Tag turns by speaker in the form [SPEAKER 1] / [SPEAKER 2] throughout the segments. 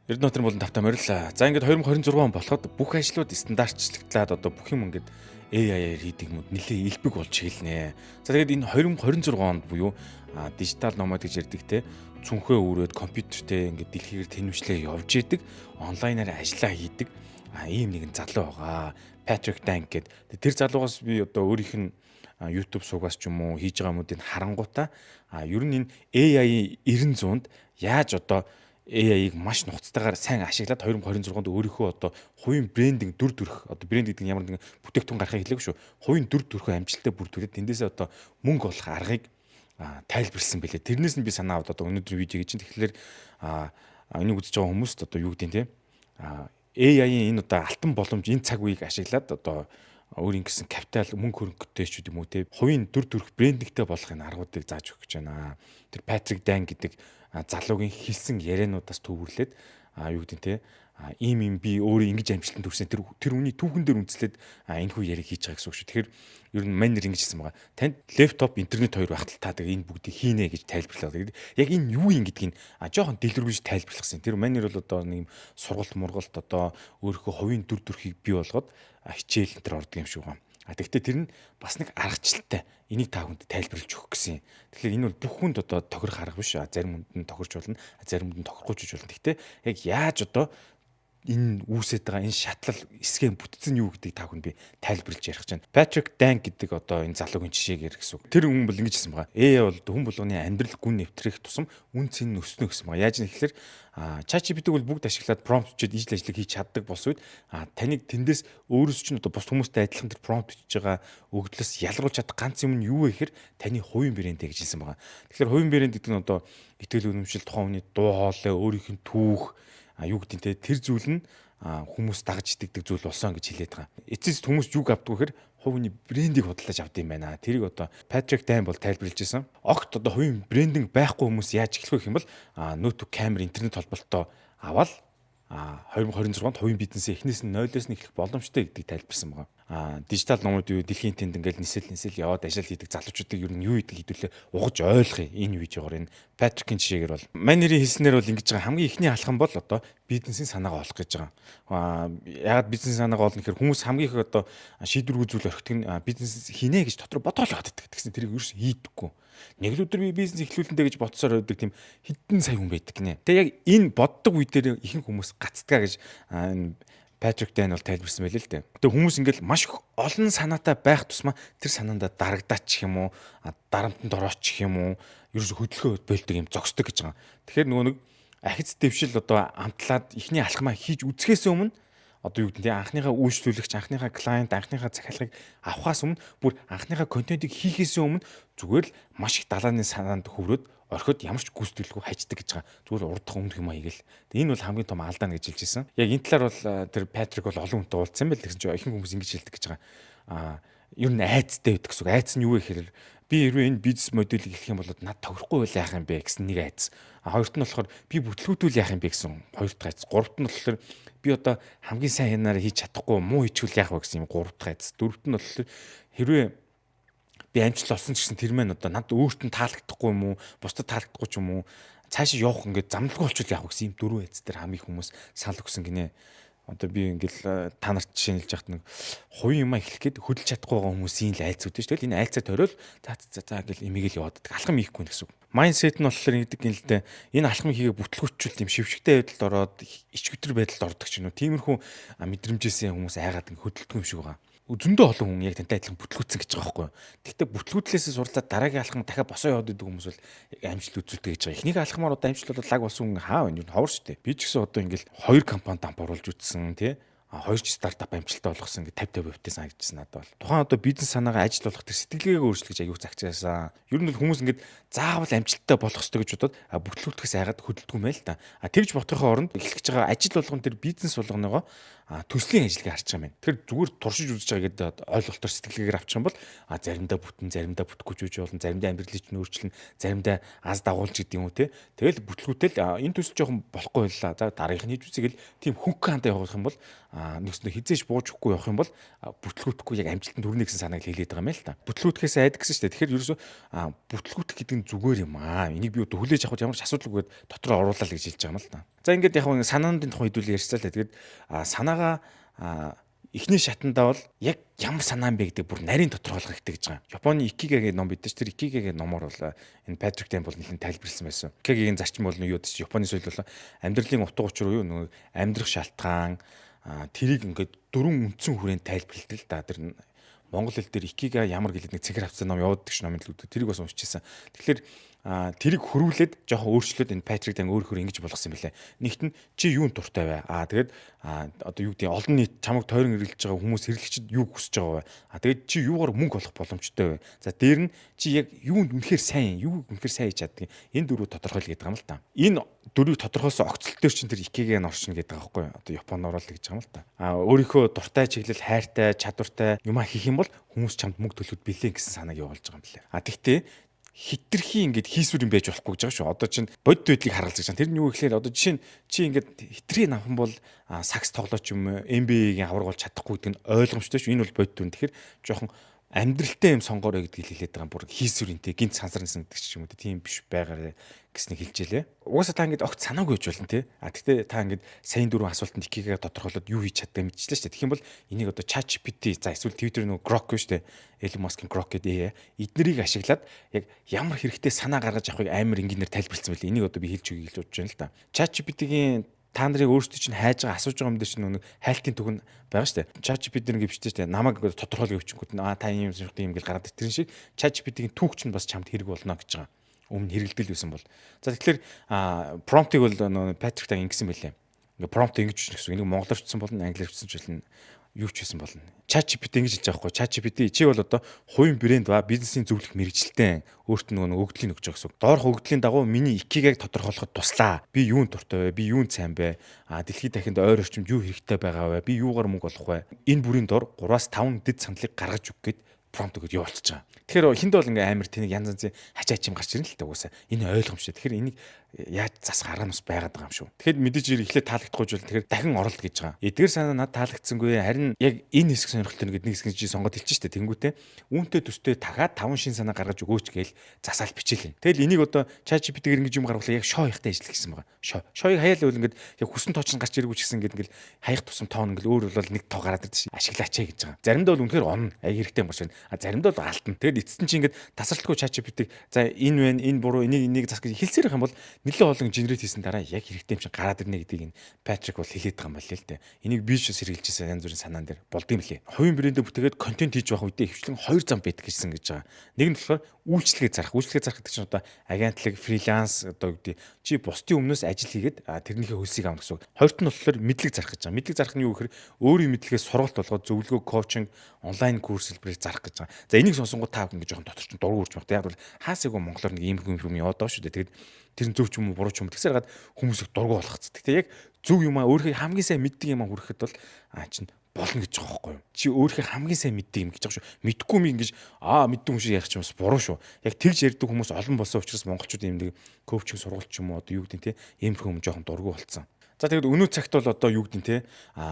[SPEAKER 1] Эрдэнэтийн болон тавтай морил. За ингээд 2026 он болоход бүх ажлууд стандартчлагдаад одоо бүх юм ингээд AI-аар хийдэг юм нэлээ элбэг болж эхэлнэ. За тэгээд энэ 2026 онд буюу дижитал номад гэж ярьдаг те цүнхээ өрөөд компьютертэй ингээд дэлхийгээр тэнвшлээ явж идэг онлайнаар ажиллаа хийдэг ийм нэгэн залуу байгаа. Patrick Dank гэдэг. Тэр залуугаас би одоо өөрийнх нь YouTube суугаас ч юм уу хийж байгаа юмуудыг харангуйтаа ер нь энэ AI 900-д яаж одоо AI-г маш нухацтайгаар сайн ашиглаад 2026-нд өөрийнхөө одоо хувийн брендинг дүр төрх одоо брэнд гэдэг нь ямар нэгэн бүтээгдэхүүн гаргахыг хэлээгүй шүү. Хувийн дүр төрхөө амжилттай бүрдүүлээд тэндээсээ одоо мөнгө олох аргыг тайлбарлсан байлээ. Тэрнээс нь би санаа аваад одоо өнөөдөр видео гэж чинь тэгэхээр энийг үзэж байгаа хүмүүст одоо юу гэдэг нь те AI-ийн энэ одоо алтан боломж энэ цаг үеийг ашиглаад одоо өөрийн гэсэн капитал мөнгө хөрөнгөтэй ч юм уу те хувийн дүр төрх брендingтэй болохын аргуудыг зааж өгч байна. Тэр Patrick Dan гэдэг залуугийн хэлсэн яриануудаас төвөрлөөд юу гэдэг те ийм би өөрөө ингэж амжилтанд хүрсэн тэр үний түүхэн дээр үндэслээд энэ хүү яриг хийж байгаа гэсэн үг шүү. Тэгэхээр ер нь манер ингэж хэлсэн байгаа. Танд лэптоп интернет хоёр байхад та яг энэ бүгдийг хийнэ гэж тайлбарлаад. Яг энэ юу юм гэдгийг жоохон дэлгэрүүлж тайлбарлахсан. Тэр манер бол одоо нэг юм сургалт мургалт одоо өөрийнхөө хувийн дүр төрхийг бий болгоод хичээл энэ төр ордог юм шиг байна. Тэгэхдээ тэр нь бас нэг аргачлалтай. Энийг та хүнд тайлбарлаж өгөх гэсэн. Тэгэхээр энэ бол бүх хүнд одоо тохирох арга биш. Зарим хүнд нь тохирч болно, зарим хүнд нь тохирохгүй ч болно. Гэхдээ яг яаж одоо энэ үүсэж байгаа энэ шатлал эсгээ бүтцэн юу гэдгийг та хүн би тайлбарлаж ярих гэж байна. Patrick Dan гэдэг одоо энэ залуугийн жишээг ярих гэсэн үг. Тэр хүн бол ингэж хэлсэн байгаа. AI бол хүн болгоны амьдрал гүн нэвтрэх тусам үн цэн нь өснө гэсэн байгаа. Яаж юм гэхээр ChatGPT бол бүгд ашиглаад промптчид ижил ажлыг хийж чаддаг бос үед таныг тэндээс өөрөөс чинь одоо бус хүмүүстэй адилхан тэр промпт хийж байгаа өгдлөөс ялруулж чадах ганц юм нь юу вэ гэхээр таны хувийн брэндээ гэж хэлсэн байгаа. Тэгэхээр хувийн брэнд гэдэг нь одоо итгэл үнэмшил тухайн хүний дуу хоолой, өөрийнх нь түүх юу гэдэг те тэр зүйл нь хүмүүс дагаж итгэдэг зүйл болсон гэж хэлээд байгаа. Эцэст хүмүүс юг авдаг гэхээр хувийн брендийг худалдаж авд юм байна. Тэрийг одоо Patrick Dan бол тайлбарлаж ирсэн. Огт одоо хувийн брендинг байхгүй хүмүүс яаж эхлэх вэ гэх юм бол нөтбүк камер интернет холболтоо аваад 2026-нд хувийн бизнесээ эхнээс нь 0-оос нь эхлэх боломжтой гэдгийг тайлбарсан байгаа. Дижитал номууд юу дэлхийн тэнд ингээл нисэл яваад ажил хийдэг залуучуудыг ер нь юу хийдэг хэдүүлээ угаж ойлгоё. Энэ видеогоор энэ Patrick-ийн жишээгээр бол манерийн хэлснээр бол ингэж байгаа хамгийн ихний алхам бол одоо бизнесийн санаагаа олох гэж байгаа. Яагаад бизнесийн санаагаа олно гэхээр хүмүүс хамгийн их одоо шийдвэргүй зүйл орхидог нь бизнес хийнэ гэж дотор бодоол гаддаг. Тэгсэн тэрийг ерөөс хийдэггүй. Нэг л өдөр би бизнес эхлүүлэндэ гэж бодсоор байдаг тийм хэдэн сая хүн байдаг нэ. Тэгээ яг энэ боддог үе дээр ихэнх хүмүүс гацдгаа гэж Patrick Dan бол тайлбарсан байл л дээ. Тэгээ хүмүүс ингээл маш олон санаатай байх тусмаа тэр санаандаа дарагдаач юм уу, дарамтанд орооч юм уу, ерөөс хөдөлгөөн болдог юм зогсдог гэж байгаа. Тэгэхээр нөгөө нэг ахиц дэвшил одоо амтлаад ихний алхмаа хийж үзэхээс өмнө одоо юу гэдэг нь анхныхаа үйлчлүүлэгч, анхныхаа клиент, анхныхаа захиалгыг авахаас өмнө бүр анхныхаа контентыг хийхээс өмнө зүгээр л маш их далааны санаанд хөврөөд орхиод ямар ч гүйцэтгэлгүй хайчдаг гэж байгаа. Зүгээр урдах өмнөх юм хийгээл. Энэ бол хамгийн том алдаа гэж хэлж ирсэн. Яг энэ талаар бол тэр Patrick бол олон хүнтэй уулзсан байл гэсэн чинь ихэнх хүмүүс ингэж хэлдэг гэж байгаа. Ер нь айцтай байдаг гэсэн. Айц нь юу вэ гэхээр би хэрвээ энэ бизнес модельийг эхлэх юм бол над тохирохгүй байл яах юм бэ гэсэн нэг айц. Хоёрт нь болохоор би бүтлгүүтүүл яах юм бэ гэсэн хоёр дахь айц. Гуравт нь болохоор би одоо хамгийн сайн хянаараа хийж чадахгүй муу хичүүл яах вэ гэсэн юм гурав дахь айц. Дөрөвт нь болохоор хэрвээ би амжилт олсон ч гэсэн тэр мэн одоо над өөрт нь таалагдахгүй юм уу, бусдад таалагдахгүй ч юм уу, цаашаа явах ингээд замналгүй болчихвол яах вэ гэсэн юм дөрвөн айц дээр хамгийн хүмүүс санал өгсөн гинэ. Одоо би ингээл та нарт жишээ хэлж яхад нэг хувийн юм эхлэх гээд хөдөлж чадахгүй байгаа хүмүүсийн л айц үүдэж тэгэл энэ айцаа ториол за гэл эмэгээл яваад байдаг. Алхам хийхгүй гэсэн үг. Майндсет нь болохоор ингэдэг юм л дээ. Энэ алхам хийгээ бүтлгүүчүүл тийм шившгтэй байдалд ороод ичгүтэр байдалд ордог ч юм уу. Тиймэрхүү мэдрэмжээсээ хүмүүс айгаад ингэ хөдөлдөг юм шиг байгаа. Зөндөө олон хүн яг тантай адилхан бүтлгүүцсэн гэж байгаа байхгүй юу. Гэхдээ бүтлгүүтлээсээ сурлаад дараагийн алхам дахиад босоо яваад идэг хүмүүс бол амжилт үзүүлдэг гэж байгаа. Эхнийг алхмаар одоо амжилт болоод лаг болсон хүн хаа вэ? Юу ховор шүү дээ. Би ч гэсэн одоо ингээл 2 компанид дампууруулж үтсэн тий. 2 стартап амжилттай болгосон ингээ 50-50% санагдчихсан надад бол. Тухайн одоо бизнес санаагаа ажил болгох тэр сэтгэлгээгээ өөрчлөж аягүй загчаасан. Ер нь бол хүмүүс ингээд заавал амжилттай болох ёстой гэж бодоод бүтлгүүтгэс айгаад хөдөлдөг юм байл та. Тэгж бодохын оронд эхлэж байгаа ажил болгон тэр бизнес болгоноогоо төслийн ажлыг харж байгаа юм. Тэр зүгээр туршиж үзэж байгаа гэдэг ойлголтоор сэтгэлгээгээр авчих юм бол заримдаа бүтэн, заримдаа бүтэхгүй ч үгүй болно, заримдаа амьдралыг нь өөрчлөн, заримдаа аз дагуулж гэдэг юм уу те. Тэгэл бүтлгүүтэл энэ төсөл жоохон болохгүй байлаа. За дараагийнх нь хийж үзье гэл тийм хөнгөн хандаа явах юм бол нэгснэ хизээж бууж өгөхгүй явах юм бол бүтлгүүтэхгүй яг амжилтанд хүрнэ гэсэн санааг хэлээд байгаа юм л та. Бүтлгүүтгэхээс айдаг гэсэн шүү дээ. Тэгэхээр ерөөсөө бүтлгүүтэх гэдэг нь зүгээр юм аа. Энийг би одоо хүлээж авах ямар ч асуудалгүйгээд дотроо оруулаа л гэж хэлж байгаа юм л та. За ингээд яг санаандын тухай хэдүүл ярьцлаа л. Тэгээд санаагаа эхний шатандаа бол яг ямар санаа юм бэ гэдэг бүр нарийн тодорхойлох хэрэгтэй гэж байгаа. Японы Икига гэдэг ном бидэж тэр Икигагийн номоор бол энэ Патрик Темпл нэлээд тайлбарлсан байсан. Икигагийн зарчим бол юу гэдэг чинь Японы соёл бол амьдралын утга учир уу нөгөө амьдрах шалтгаан тэрийг ингээд дөрвөн үндсэн хүрээнд тайлбарладаг л да. Тэр монгол хэл дээр Икига ямар гэлээд нэг цэгэр хавцсан ном явуулдаг ш ном л үүдээ тэрийг бас уншижсэн. Тэгэхээр тэрийг хөрвүүлээд жоохон өөрчлөөд энэ Патрик Тайм өөр ингэж болгосон юм билээ. Нэгт нь чи юунд дуртай вэ? Тэгээд одоо юу гэдэг олон нийт чамайг тойрон хэрэглэж байгаа хүмүүс хэрэглэгчид юу хүсэж байгаа вэ? Тэгээд чи юугаар мөнгө олох боломжтой вэ? За дээр нь чи яг юунд үнэхээр сайн, юу үнэхээр сайн хийж чаддаг. Энэ дөрвөө тодорхойл гэдэг юм л та. Энэ дөрвийг тодорхойлсон огцлол дээр чинь тэр Икигагийн оршин гэдэг байгаа байхгүй юу? Одоо Японоор л гэж байгаа юм л та. Өөрийнхөө дуртай чиглэл, хайртай, чадвартай юм хийх юм бол хүмүүс чамд мөнгө төлөхөд бэлэн гэсэн санааг явуулж байгаа юм билээ. Тэгтээ хитрхи ингээд хийсвэр юм байж болохгүй гэж байгаа шүү. Одоо чинь бодит байдлыг харуулж байгаа. Тэр нь юу гэхээр одоо жишээ нь чи ингээд хитрхи навхан бол сакс тоглооч юм NBA-гийн авраг болж чадахгүй гэдэг нь ойлгомжтой шүү. Энэ бол бодит үн. Тэгэхээр жоохон амьдралтай юм сонгоорой гэдгийг хэлээд байгаа. Бүр хийсвэрэнтэй гинт сансарнасан гэдэг ч юм уу тийм биш байгаарэ гэснийг хэлжээ лээ. Угаасаа та ингээд огт санаагүй байж болно те. Гэхдээ та ингээд сайн дөрвөн асуултанд Икигагаа тодорхойлоод юу хийж чаддаг мэдчихлээ шүү дээ. Тэгэх юм бол энийг одоо ChatGPT за эсвэл Twitter нөгөө Grok шүү дээ. Elon Musk-ийн Grok гэдэг эднэрийг ашиглаад яг ямар хэрэгтэй санаа гаргаж авахыг амар энгийнээр тайлбарлсан байлээ. Энийг одоо би хэлж өгье гэж бодож байна л да. ChatGPT-гийн та нарыг өөрсдөө чинь хайж байгаа асууж байгаа юм дээр чинь нэг хайлтын түг нь байгаа шүү дээ. ChatGPT нэг бичтэй шүү дээ. Намайг ингээд тодорхойлох өвчнгүүд нь та ийм сонирхдаг юм гэж гараад ирсэн шиг ChatGPT-гийн түүх чинь бас чамд хэрэг болно гэж байгаа. Өмнө хэрэгэлдэл байсан бол. За тэгэхээр промптыг бол Патрик Тайм ингэсэн байлээ. Ингээ промпт ингэж бичнэ гэсэн. Энийг монголоор бичсэн болно, англиар бичсэн ч болно. Юу ч байсан болно. ChatGPT ингэж хэлж байгаа байхгүй. ChatGPT чи бол одоо хувийн брэнд ба бизнесийн зөвлөх мэрэгчлэлтэй өөрт нь нөгөө өгдлийн өгч байгаа гэсэн. Доорх өгдлийн дагуу миний Икигаг тодорхойлоход туслаа. Би юунд дуртай вэ? Би юунд сайн бэ? Дэлхийд дахинд ойр орчимд юу хэрэгтэй байгаа вэ? Би юугаар мөнгө олох вэ? Энэ бүрийн дор 3-5 дэд сандлыг гаргаж өг гэд промпт өгöd явуулчихж байгаа. Тэгэхээр хинд бол ингээм амар тэнийг янз янзын хачаач юм гарч ирнэ л та угаасаа. Энэ ойлгомжтой. Тэгэхээр энийг яаж засах арга нас байгаад байгаа юм шүү. Тэгэхээр мэдээж эхлээд таалагдахгүй бол тэгэхээр дахин оролт гэж байгаа. Эдгээр санаа надад таалагдсангүй. Харин яг энэ хэсэг сонирхолтой нэг хэсэг чи сонгоод хэлчих штэ. Тэнгүүтээ үүнтэй төстэй дахиад 5 шин санаа гаргаж өгөөч гээл засаал бичээлэн. Тэгэл энийг одоо ChatGPT-гээр ингэж юм гаргуулаа яг шоо ихтэй ажил гэсэн байгаа. Шооёг хаяал үл ингээд яг хүсэн тооч нь гарч ирээгүй ч гэсэн ингээд хаях тусам тоон ингээд өөр бол нэг тоо гараад ирдэ. Ашиглаач гэж байгаа. Заримдаа бол үнэхээр онно. Хэрэгтэй юм байна. Заримдаа бол алтна. Тэгэл эцэст чинь ингээд тасралтгүй ChatGPT за энэ вэ энэ буруу энийг зас гэж хэлсээр их юм бол нэлээд олон генерат хийсэн дараа яг хэрэгтэй юм шиг гараад ирнэ гэдгийг энэ Патрик бол хэлээд байгаа юм байна л л дээ. Энийг би ч сэргэлжсэн янз бүрийн санаан дээр болдгийм лээ. Хувийн брэндээ бүтээгээд контент хийж байх үедээ хвчлэн 2 зам байдаг гэсэн гэж байгаа. Нэг нь болохоор үйлчлэгээ зарах. Үйлчлэгээ зарах гэдэг чинь одоо агентлаг, фриланс одоо гэдэг чи бусдын өмнөөс ажил хийгээд тэрнийхээ хөлсийг авах гэсэн. Хоёрт нь болохоор мэдлэг зарах гэж байгаа. Мэдлэг зарах нь юу гэхээр өөрийн мэдлэгээс сургалт болгоод зөвлөгөө, коучинг, онлайн курс хэлбэрээр зарах гэж байгаа. За энийг сонсонгууд та ингэ жоохон дотор чинь дургуй урж байна. Яг бол хаасайгүй монголоор нэг ийм юм яваад байгаа шүү дээ. Тэгээд тэр нь зөв ч юм уу буруу ч юм. Тэгсээр гад хүмүүс их дургуй болгоцсон. Тэгтээ яг зөв юм аа өөрийнхөө хамгийн сайн мэддэг юм аа хүрэхэд бол чинь болно гэж байгаа байхгүй юу? Чи өөрийнхөө хамгийн сайн мэддэг юм гэж байгаа шүү. Мэдхгүй юм ингэж мэддэг юм шиг ярих ч бас буруу шүү. Яг тэгж ярьдаг хүмүүс олон болсон учраас монголчууд юм нэг коучинг сургалт ч юм уу одоо юу гэдэг нь те иймэрхүү юм жоохон дургуй болцсон. За тэгээд өнөө цагт бол одоо юу гэдэг нь те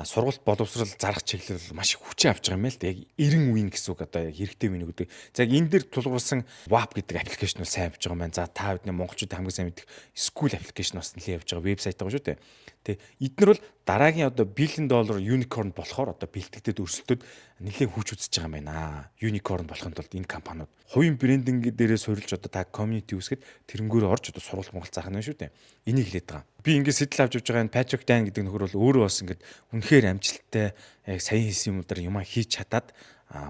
[SPEAKER 1] сургалт боловсрал зарах чиглэл маш их хүчээ авч байгаа юм л да. Яг 90 үеийн гэсэн үг одоо яг хэрэгтэй үеийн гэдэг. За яг энэ дээр тулгуурсан WAP гэдэг аппликейшн бол сайн явж байгаа юм байна. За та бидний монголчууд хамгийн сайн мэддэг School аппликейшн бас нэлээд явж байгаа вебсайт байгаа шүү дээ. Тэ эдгээр бол дараагийн одоо $1 billion unicorn болохоор одоо бэлтгэдэг өрсөлдөд нэлээд хүч үзэж байгаа юм байна. Unicorn болохын тулд энэ компаниуд хувийн брендинг дээрээ суурилж одоо та community үүсгэхэд тэрнгүүрээ орж одоо сургалт Монгол заах нь шүү дээ. Энийг хэлээд байгаа. Би ингээд сэтэл авч явж байгаа энэ Patrick Tang гэдэг нөхөр бол өөрөө бас ингээд үнэхээр амжилттай яг саяхан хийсэн юмудаар юм хийж чадаад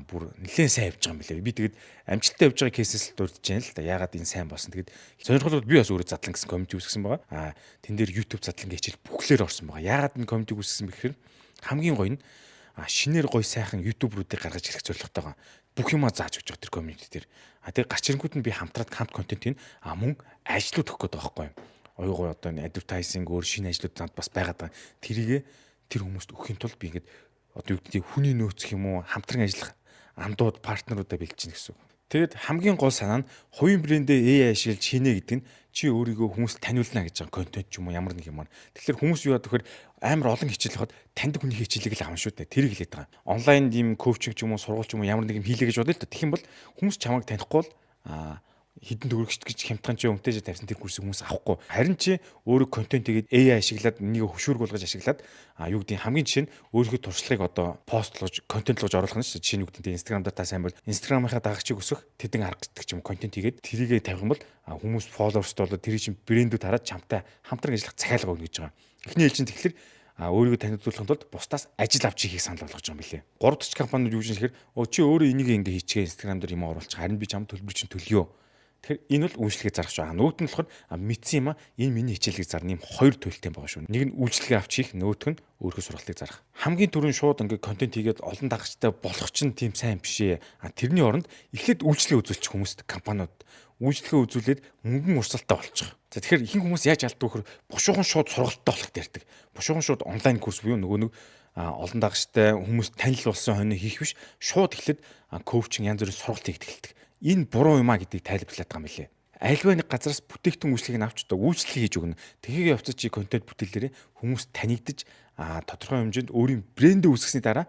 [SPEAKER 1] бүр нэлээд сайн явж байгаа юм билээ. Би тэгээд амжилттай явж байгаа кейсээс л дурдж байна л да. Ягаад энэ сайн болсон. Тэгээд сонирхолтой би бас өөрөө задлан гэсэн community үүсгэсэн байгаа. Тэн дээр YouTube задлан хичээл бүхлээр орсон байгаа. Ягаад энэ community үүсгэсэн бэ гэхээр хамгийн гоё нь шинээр гоё сайхан YouTube-руудыг гаргаж ирэх зорилготой байгаа. Бүх юмаа зааж өгч байгаа тэр community дээр. Тэгээд гарч ирэнгүүт нь би хамтраад хамт контентийг мөн ажлууд өгөх гээд байгаа байхгүй юу. Оюугой одоо энэ advertising өөр шинэ ажлууд занд бас байгаад байгаа. Тэрийгэ тэр хүмүүст өгөхийн тулд би ингээд одоо юу гэдэг хүний нөөцх юм уу хамтран ажиллах андууд партнеруудаа бэлдэж гин гэсэн үг. Тэгэд хамгийн гол санаа нь хувийн брэндээ AI ашиглаж хийнэ гэдэг нь чи өөрийгөө хүмүүст таниулна гэж байгаа контент ч юм уу ямар нэг юмар. Тэгэхээр хүмүүс юу яадаг вэхээр амар олон хичээл хахад таньдаг хүний хичээлийг л авна шүү дээ. Тэрийг хэлээд байгаа. Онлайн ийм коучинг ч юм уу сургууль ч юм уу ямар нэг юм хийлээ гэж бодъё л да. Тэгэх юм бол хүмүүс чамайг танихгүй бол хідэн төгрөгч гэж хямдхан ч өмтөж тавьсан тэр курсыг хүмүүс авахгүй. Харин чи өөрөө контент хийгээд AI ашиглаад энийг хөшүүрг болгож ашиглаад юу гэдэг хамгийн жишээ нь өөрийнхөө туршлагыг одоо постлож, контентлож оруулах нь шүү дээ. Жишээ нь юу гэдэг нь Instagram дээр та сайн бол Instagram-ынхаа дагагчийг өсгөх тэдэн арга гэдэг ч юм контент хийгээд тэрийгэ тавих юм бол хүмүүс followers бол тэрий чин брэндүүд хараад чамтай хамтран ажиллах захиалга өгнө гэж байгаа. Эхний ээлжинд тэгэхээр өөрийгөө танилцуулахын тулд бусдаас ажил авч хийхийг санал болгож байгаа юм билээ. 3 дахь компаниуд юу гэж нэхэр чи өөрөө энийг ингэ хийчихээ Instagram дээр юм оруулчих. Харин би чамд төлбөр чинь төлөё. Тэгэхээр энэ бол үйлчлэгээ зарах шүү. Нөгөөт нь болохоор мэдсэн юм энэ миний хичээлийг зарна юм хоёр төлөлтэй байгаа шүү. Нэг нь үйлчлэгээ авч хийх, нөгөөх нь өөрийнхөө сургалтыг зарах. Хамгийн түрүүнд шууд ингээ контент хийгээд олон дагагчтай болох чинь тийм сайн биш ээ. Тэрний оронд эхлээд үйлчлэгээ үзүүлчих хүмүүст компаниуд үйлчлэгээ үзүүлээд мөнгөн урсгалтай болчих. За тэгэхээр ихэнх хүмүүс яаж алддаг вэхэр бушуухан шууд сургалттай болох дээрдэг. Бушуухан шууд онлайн курс буюу нөгөө нэг олон дагагчтай хүмүүс танил болсон хойно хийх биш. Шууд эхлээд коучинг янз бүрийн сургалт хийх эхэлдэг. Энэ буруу юм а гэдгийг тайлбарлаад байгаа юм лээ. Альва нэг газараас бүтээгдэхүүн үйлчлэгийг авч одоо үйлчлэг хийж өгнө. Тэгэхээ явцад чи контент бүтээлээрээ хүмүүс танигдаж тодорхой хэмжээнд өөрийн брэндээ үүсгэсний дараа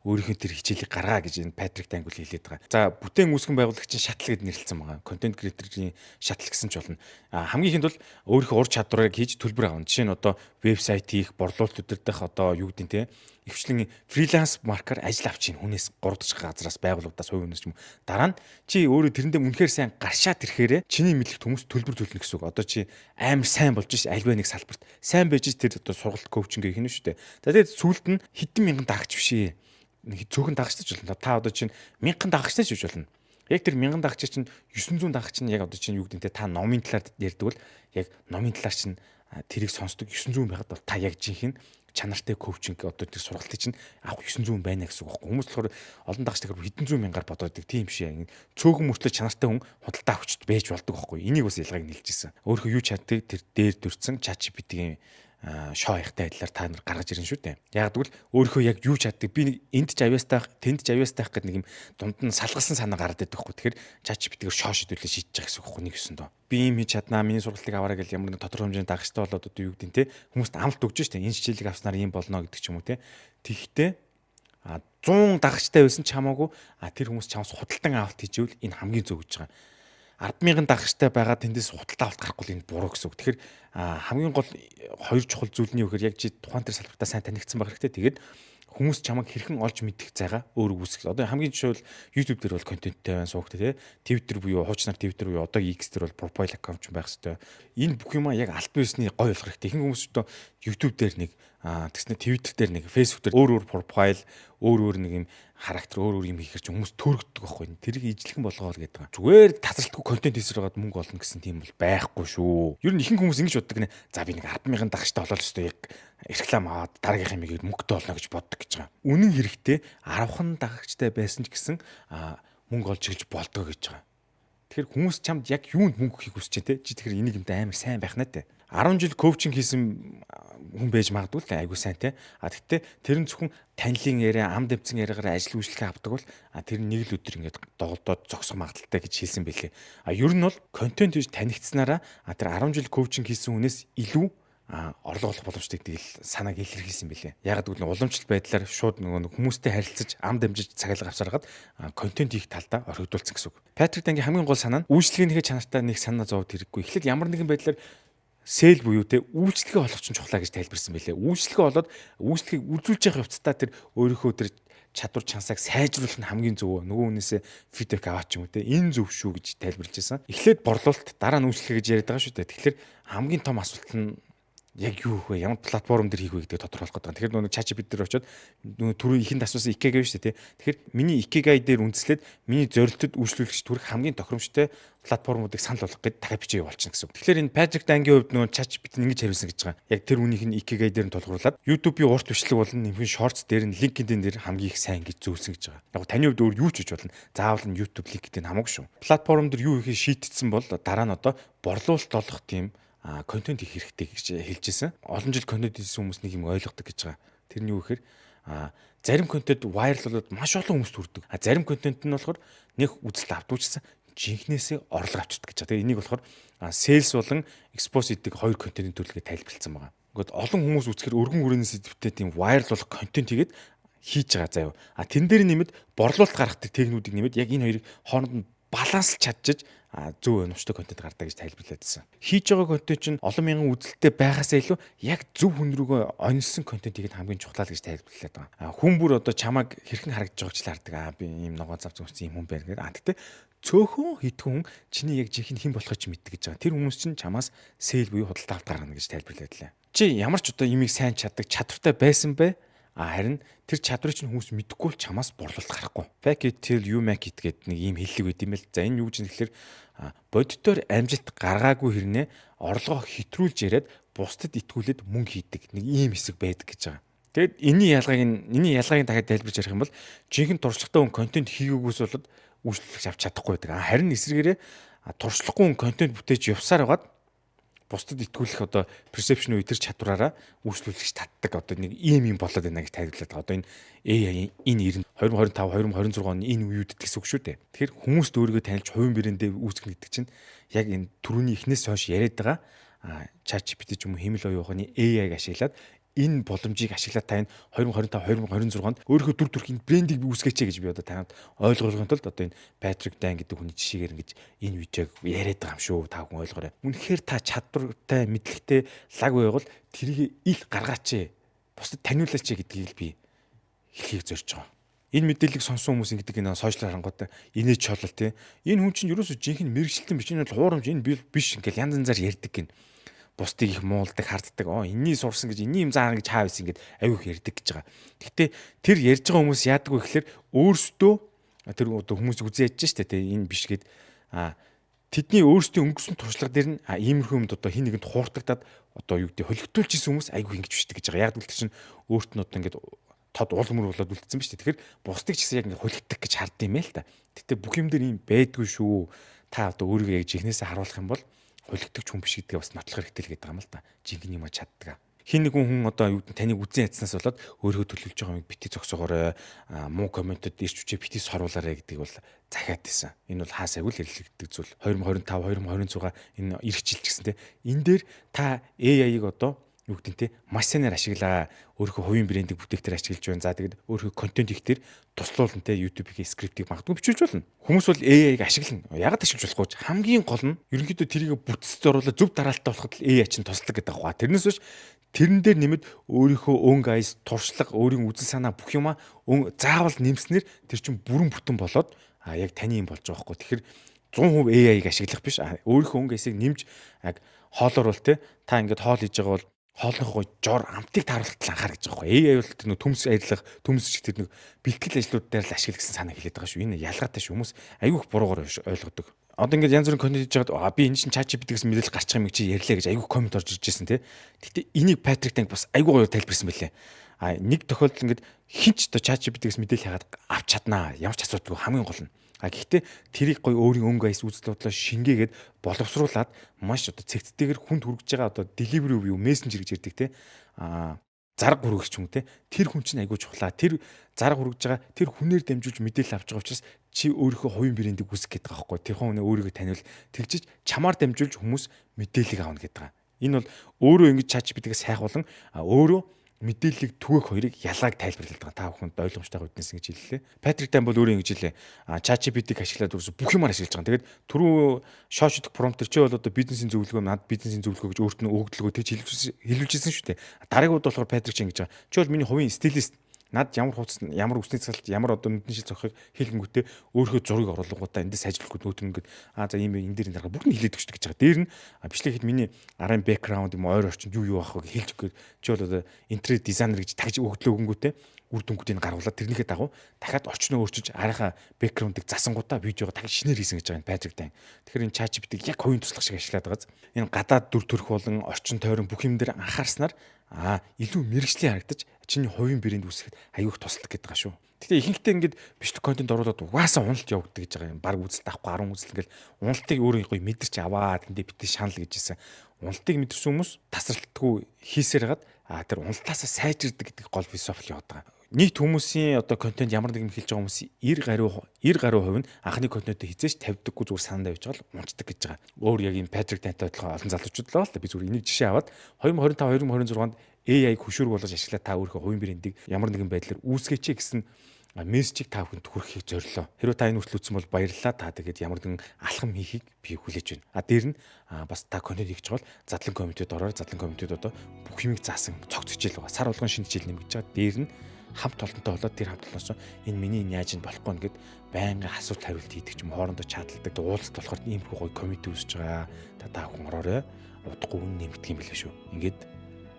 [SPEAKER 1] өөрийнхөө тэр хичээлийг гаргаа гэж энэ Патрик Дангул хэлээд байгаа. За бүтээн үүсгэн байгуулагчийн шатл гэд нэрлэлсэн байгаа. Контент креаторын шатл гэсэн ч болно. Хамгийн ихэнд бол өөрийнхөө ур чадварыг хийж төлбөр авна. Жишээ нь одоо вебсайт хийх, борлуулалт өдөрдөх одоо юу гэдэг нь те өвчлэн фриланс маркаар ажил авч ийн хүнээс 3 дахь газраас байгууллагаас хувь хүнээс ч юм. Дараа нь чи өөрөө тэрэндээ үнэхээр сайн гаршаад ирэхээрээ чиний мэдлэгт хүмүүс төлбөр төлнө гэсэн үг. Одоо чи амар сайн болж ш альва нэг салбарт сайн байж тэр одоо сургалт коучинг гэх юм шүү дээ. За тэгээд сүүлд нь хэдэн мянган дагагч биш ээ. Нэг цөөхөн дагагчтай ч болно. Та одоо чинь 1000 дагагчтай ч биш болно. Яг тэр 1000 дагагч чинь 900 дагагч нь яг одоо чинь юу гэдэг нь та номын талаар ярьдаг бол яг номын талаар чинь тэрийг сонсдог 900 байхад бол та яг жинхэнэ чанартай коучинг одоо тэр сургалтыг чинь авах 900 байна гэсэн үг байхгүй. Хүмүүс болохоор олон дагагчтай хэдэн зуун мянгаар бодоод тийм шээ. Цөөхөн мөртлөө чанартай хүн худалдаа авчид байж болдог байхгүй. Энийг бас ялгааг нэлж ирсэн. Өөрөө юу чаддаг тэр дээр дүрцэн ChatGPT-ийн шоо ихтэй адилаар та нар гаргаж ирнэ шүү дээ. Яг тэгвэл өөрийнхөө яг юу чаддаг би нэг энд ч авьяастайх, тэнд ч авьяастайх гэдэг нэг юм дунд нь салгалсан санаа гараад байдаг байхгүй. Тэгэхээр ChatGPT-гээр шоо шийдвэрлэж шийдэж байгаа гэсэн үг байхгүй нэг өсөн доо. Би юм хийж чаднаа, миний сургалтыг аваарай гэж ямар нэг тодорхой хэмжээний дагагчтай болоод одоо юу гэдэг нь те хүмүүст амлалт өгч штэ. Энэ хичээлийг авснаар юм болно гэдэг ч юм уу те. Тэгэхдээ 100 дагагчтай байсан ч хамаагүй тэр хүмүүс чамаас худалдан авалт хийжвэл энэ хамгийн зөв гэж байгаа. 100000 дагагчтай байгаа тэндээс худалдаа авалт гарахгүй энэ буруу гэсэн үг. Тэгэхээр хамгийн гол хоёр чухал зүйл нь юу гэхээр яг чи тухайн тэр салбартаа сайн танигдсан байх хэрэгтэй. Тэгээд хүмүүс чамайг хэрхэн олж мэдэх зайгаа өөр үүсгэх. Одоо хамгийн жишээл YouTube дээр бол контенттэй байна суугтай тий. Twitter буюу хуучнаар Twitter буюу одоо X дээр бол profile account ч байх хэрэгтэй. Энэ бүх юма яг аль биесний гой болох хэрэгтэй. Ихэнх хүмүүс одоо YouTube дээр нэг тэгснэ Twitter дээр нэг Facebook дээр өөр profile өөр нэг юм характер өөр юм хийхэр чи хүмүүс төөрөгддөг байхгүй. Тэрийг ижлэхэн болгоол гэдэг байгаа. Зүгээр тасралтгүй контент хийсээр байгаад мөнгө олно гэсэн тийм бол байхгүй шүү. Ер нь ихэнх хүмүүс ингэж боддог нэ. За би нэг 100000 дагагчтай болоод өстой яг реклам аваад дараагийнхын мигийг мөнгөтэй олно гэж боддог гэж байгаа. Үнэн хэрэгтээ 10хан дагагчтай байсан ч гэсэн мөнгө олж эхэлж болдгоо гэж байгаа. Тэгэхээр хүмүүс чамд яг юунд мөнгө хийх хүсэж байна те? Чи тэгэхээр энийг юмтай амар сайн байх нэ те. 10 жил коучинг хийсэн хүн байж магадгүй л айгуу сайн те. Гэхдээ тэр нь зөвхөн танилын яриа, ам дэмцэн яриагаар ажил үйлчлэгээ авдаг бол тэр нэг л өдөр ингээд доголдоод зогсох магадaltaй гэж хэлсэн бэлээ. Ер нь бол контент хийж танигдсанараа тэр 10 жил коучинг хийсэн хүнээс илүү орлого олох боломжтой гэдгийг санааг илэрхийлсэн бэлээ. Яг гэвэл уламжлалт байдлаар шууд нөгөө хүмүүстэй харилцаж ам дамжиж цагаалга авсаргаад контент хийх талдаа орхигдуулсан гэсэн үг. Патрик Дангийн хамгийн гол санаа нь үйлчлэгээнийхээ чанартай нэг санаа зовоод хэрэггүй. Эхлээд ямар нэгэн байдлаар сэл буюу те үйлчлэгээ олох чинь чухлаа гэж тайлбарсан байлээ. Үйлчлэгээ болоод үйлчлэгийг үзүүлж явах явцдаа тэр өөрийнхөө тэр чадвар чансааг сайжруулах нь хамгийн зөв. Нөгөө хүнээсээ фидбек аваач юм уу те энэ зөв шүү гэж тайлбарлаж байсан. Эхлээд борлуулалт дараа нь үйлчлэгээ гэж яриад байгаа шүү дээ. Тэгэхээр хамгийн том асуулт нь яг юу вэ? Ямар платформ дээр хийх вэ гэдгийг тодорхойлох гэдэг. Тэгэхээр нөгөө ChatGPT дээр очиод нөгөө түрүү ихэнд асуусан Ikigai шүү дээ. Тэгэхээр миний Ikigai дээр үндэслээд миний зорилтод үйлчлүүлэгч түрх хамгийн тохиромжтой платформуудыг санал болгох гэдэг дахиад бичиж явуулчихна гэсэн үг. Тэгэхээр энэ Patrick Danгийн хувьд нөгөө ChatGPT ингэж хариулсан гэж байгаа. Яг тэр үнийх нь Ikigai дээр нь тулгуурлаад YouTube-ийн урт бичлэг болон нэмхэн Shorts дээр нь LinkedIn дээр хамгийн их сайн гэж зөвлөсөн гэж байгаа. Яг таны хувьд өөр юу ч хийж болно. Заавал нь YouTube, LinkedIn хамаагүй шүү. Платформ дээр юу хийхээ шийдтсэн бол дараа нь одоо борлуулалт олох тийм контент хийх хэрэгтэй гэж хэлжсэн. Олон жил контент хийсэн хүмүүс нэг юм ойлгодог гэж байгаа. Тэр нь юу гэхээр зарим контент вайрал болоод маш олон хүмүүст хүрдэг. Зарим контент нь болохоор нэг үзэлт авдуучсан жинхнээсээ орлого авчирдаг гэж байгаа. Тэгээ энийг болохоор sales болон expose гэдэг хоёр контентын төрлөгийг тайлбарласан байгаа. Ингээд олон хүмүүс үзэхээр өргөн хүрээний сэдвтэй тийм вайрал болох контент хийгээд хийж байгаа заяа. Тэн дээр нэмэд борлуулалт гаргадаг техникүүдийг нэмэд яг энэ хоёрыг хооронд нь баланслж чадчих зөв өнөмчтэй контент гардаг гэж тайлбарлаад байсан. Хийж байгаа контент чинь олон мянган үзэлттэй байхаасаа илүү яг зөв хүн рүүгээ онилсон контент хийгээд хамгийн чухал гэж тайлбарлаад байгаа. Хүн бүр одоо чамайг хэрхэн харагдаж байгааг ч л хардаг. Би ийм ногоон зав зүгсэн юм хүн байна гэдэг. Тэгтээ цөөхөн хитгэн хүн чиний яг жинхэнэ хэн болохыг ч мэддэг гэж байгаа. Тэр хүмүүс чинь чамаас сэл буюу худалдаа авалт гаргана гэж тайлбарлаад лээ. Чи ямар ч одоо имийг сайн чаддаг чадвартай байсан бэ? Харин тэр чадварыг чинь хүмүүс мэдэхгүй бол чамаас борлуулалт гарахгүй. Fake it till you make it гэдэг нэг ийм хэллэг байт юм байл. За энэ юу гэж нэхлээр бодитоор амжилт гаргаагүй хэрнээ орлогоо хэтрүүлж яриад бусдад итгүүлээд мөнгө хийдэг нэг ийм хэсэг байдаг гэж байгаа. Тэгэд энэний ялгааг дахиад тайлбарж ярих юм бол жинхэнэ туршлагатай хүн контент хийгээгүйс болоод үйлчлүүлэгч авч чадахгүй байдаг. Харин эсвэргээрээ туршлагагүй хүн контент бүтээж явсаар байгаад бусдад итгүүлэх одоо perception үе төр чадвараараа үйлчлүүлэгч татдаг одоо нэг ийм болоод байна гэж тайлбарлаад байгаа. Одоо энэ AI энэ 2025 2026 оны энэ үеүдэд гэсэн үг шүү дээ. Тэгэхээр хүмүүст өөрийгөө танилж хувийн брэндээ үүсгэх гэдэг чинь яг энэ түрүүний эхнээс хойш яриад байгаа ChatGPT ч юм уу хэмэл оюуханы AI-г ашиглаад энэ боломжийг ашиглаад та энэ 2025 2026-нд өөрийнхөө дүр төрхийн брендийг үүсгээч гэж би одоо танад ойлгуулгын тулд одоо энэ Patrick Dan гэдэг хүний жишээгээр ингэж энэ видеог яриад байгаа юм шүү. Та хүн ойлгоорой. Үнэхээр та чадвартай, мэдлэгтэй лаг байвал тэрийг ил гаргаач. Бусдад таниулаач гэдгийг би хэлхийг зорж байгаа. Энэ мэдээллийг сонсон хүмүүс ингэдэг энэ сошиал харангуйтай инээж чолол тий. Энэ хүн чинь ерөөсөө жинхэнэ мэрэгчлэн биш энэ бол хуурамч энэ биш ингээл янз янзаар ярьдаг гин. Бусдыг их муулдаг, харддаг. Энэний сурсан гэж, энэний юм заана гэж хаав исэн гэд аюух ярьдаг гэж байгаа. Гэхдээ тэр ярьж байгаа хүмүүс яадаг вэ гэхээр өөрсдөө тэр одоо хүмүүс үзэн ядж штэ тэ энэ биш гэд тэдний өөрсдийн өнгөрсөн туршлага дээр нь иймэрхүү юмд одоо хин нэгэнд хууртагдаад одоо юу гэдэг холигдуулж исэн хүмүүс аюух ингэж бишдэг гэж байгаа. Яг л тэр чинь өөрт нь одоо ингээд тод улмөр болоод үлдсэн ба штэ. Тэгэхээр бусдыг ч гэсэн яг ингээд холигддаг гэж хардсан юм ээ л та. Гэтэ бүх юм дээр ийм байдгүй шүү. Та одоо өөрийгөө яг жихнээсээ харуулах юм бол холигдогч хүн биш гэдгээ бас нотлох хэрэгтэй л гэдэг юм л да. Жинхэнэ юм чаддаг. Хин нэгэн хүн одоо юу гэдэг таныг үзэн ядснаас болоод өөрийгөө төлөвлөж байгаа юм бити зогсоогоорой. Муу комментэд ирч хүчээ бити сорвуулаарай гэдгийг бол захиад байсан. Энэ бол хаасайг л хэрэглэгддэг зүйл. 2025 2026 энэ ирэх жил ч гэсэн те энэ дээр та AI-г одоо юу гэдэг те маш сайнаар ашиглаа. Өөрийнхөө хувийн брендийг бүтээгтээр ашиглаж байна. За тэгээд өөрийнхөө контент хийхдээ туслуулна те YouTube-ийн скриптийг магадгүй бичүүлж болно. Хүмүүс бол AI-г ашиглана. Ягаад ашиглаж болохгүй? Хамгийн гол нь ерөнхийдөө тэрийг бүтцэд оруулаад зөв дараалттай болоход л AI чинь тусдаг гэдэг байгаа. Тэрнээс биш тэрэн дээр нэмэд өөрийнхөө өнгө айс, туршлага, өөрийн үзэл санаа бүх юма заавал нэмснээр тэр чинь бүрэн бүтэн болоод яг таны юм болж байгаа байхгүй. Тэгэхээр 100% AI-г ашиглах биш. Өөрийнхөө өнгө айсыг нэмж яг хоолоор бол те та ингээд хоол хийж байгаа бол хоолныхоо жор амтыг тааруулахад л анхаар гэж байгаа байхгүй. AI бол тэр нэг төмс арилгах, төмс шиг тэр нэг бэлтгэл ажлууд дээр л ашигла гэсэн санаа хэлээд байгаа шүү. Энэ ялгаатай шүү. Хүмүүс айгүйх буруугаар ойлгодог. Одоо ингээд янз бүрийн контент хийж байгаад би энэ чинь ChatGPT гэсэн мэдээлэл гарчих юм чи ярьлаа гэж айгүйх коммент орж ирж байсан те. Гэтэ энийг Patrick Tank бас айгүй гоё тайлбарсан байлээ. Нэг тохиолдолд ингээд хинч одоо ChatGPT гэсэн мэдээлэл хагаад авч чаднаа. Ямар ч асуудалгүй хамгийн гол нь. Гэхдээ тэрийг гоё өөрийн өнгө айс үзэл бодлоо шингээгээд боловсруулад маш одоо цэгцтэйгээр хүнд хүргэж байгаа одоо delivery view messenger гэж ярьдаг те зарга хүргэгч юм те тэр хүн чинь айгуу чухлаа тэр зарга хүргэж байгаа тэр хүнээр дамжуулж мэдээлэл авч байгаа учраас чи өөрийнхөө хувийн брендийг үүсгэх гэдэг байгаа байхгүй тэр хүн өөрийгөө таниул тэгжиж чамаар дамжуулж хүмүүс мэдээлэл авна гэдэг байгаа. Энэ бол өөрөө ингэж ChatGPT-гээс сайхуулан өөрөө мэдээллийг түгэх хоёрыг ялгааг тайлбарлаад байгаа. Та бүхэнд ойлгомжтойгоо үднэсэн гэж хэллээ. Patrick Dan бол өөрөө ингэж хэлээ. ChatGPT-г ашиглаад бүх юмар ашиглаж байгаа. Тэгээд түрүү шоошидох промптер чи бол одоо бизнесийн зөвлөгөө над бизнесийн зөвлөгөө гэж өөрт нь өгдлөгөө тэгж хэлүүлжсэн шүү дээ. Дараагууд болохоор Patrick чинь ингэж байгаа. Чи бол миний хувийн стилист. Над ямар хуудас ямар үсний цалт ямар одоо нүдний шил цохыг хэлэнгүүтээ өөрийнхөө зургийг оруулгуудаа эндээс ажиллахгүй нөтөр ингээд за ийм энэ дээр дарга бүгд нь хилээд өгч гэж байгаа. Дээр нь бичлэгэхэд миний арын бэкграунд юм ойр орчинд юу авах вэ хэлж өгөөр чи бол одоо интерьер дизайнер гэж тагж өгдлөөгөнгүүтээ үр дүнгуудыг гаргуулад тэрнийхээ дагуу дахиад орчноо өөрчилж арийнхаа бэкграундыг засангуудаа видеого дахиж шинээр хийсэн гэж байгаа энэ Patrick Dan. Тэгэхээр энэ ChatGPT-г яг хувийн туслах шиг ашиглаад байгааз энэ гадаад дүр төрх болон орчин тойрон бүх юм дээр анхаарснаар илүү мэрэгжлийн харагдаж чиний хувийн брэнд үүсгэхэд аюух туслах гэдэг байгаа шүү. Гэтэ ихэнхдээ ингээд бичлэг контент оруулаад угаасаа уналт явагддаг гэж байгаа юм. Баг үзэлт авахгүй 10 үзэлт ингээл уналтыг өөрөө гоё мэдэрч аваад тэндээ битээ шанал гэжсэн. Уналтыг мэдэрсэн хүмүүс тасралтгүй хийсээр хагаад тэр уналтаасаа сайжирдаг гэдэг гол философи яваад байгаа. нийт хүмүүсийн одоо контент ямар нэгэн хэлж байгаа хүмүүсийн 90 гаруй хувь нь анхны контентыг хизээч тавьдаггүй зүгээр санаа тавьж байгаа л унцдаг гэж байгаа. Өөр яг юм Патрик Тантай адилхан олон залуучууд л байгаа л да. Би зүгээр энийг жишээ аваад 2025 2026-нд AI хөшүүрэг болгож ашиглаад та өөрийнхөө хувийн брендийг ямар нэгэн байдлаар үүсгээч гэсэн мессежийг та бүхэнд хүргэхийг зорилоо. Хэрвээ та энэ хүртэл үзсэн бол баярлалаа. Та тэгээд ямар нэгэн алхам хийхийг би хүлээж байна. Дээр нь бас та контент хийж байгаа бол задлан комментүүд ороор задлан комментүүд одоо бүх юмыг заасан цогц хичээл байгаа. Сар болгон шинэ хичээл нэмэгдэж байгаа. Дээр нь хамт олонтой болоод тэр хамт олноос энэ миний яаж нь болохгүй нэгэд байнга асуулт хариулт хийдэг ч юм хоорондоо чаталдаг. Уулзалт болохоор ийм их гоё коммент үүсэж байгаа. Та бүхэн ороорой. Удахгүй үн нэмэгдэх юм билээ шүү. Ингээд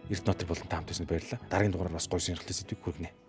[SPEAKER 1] Эрдэнэтер болон та хамт байсан баярлалаа. Дараагийн дугаараар бас гоё сонирхолтой сэдвийг хүргэнэ.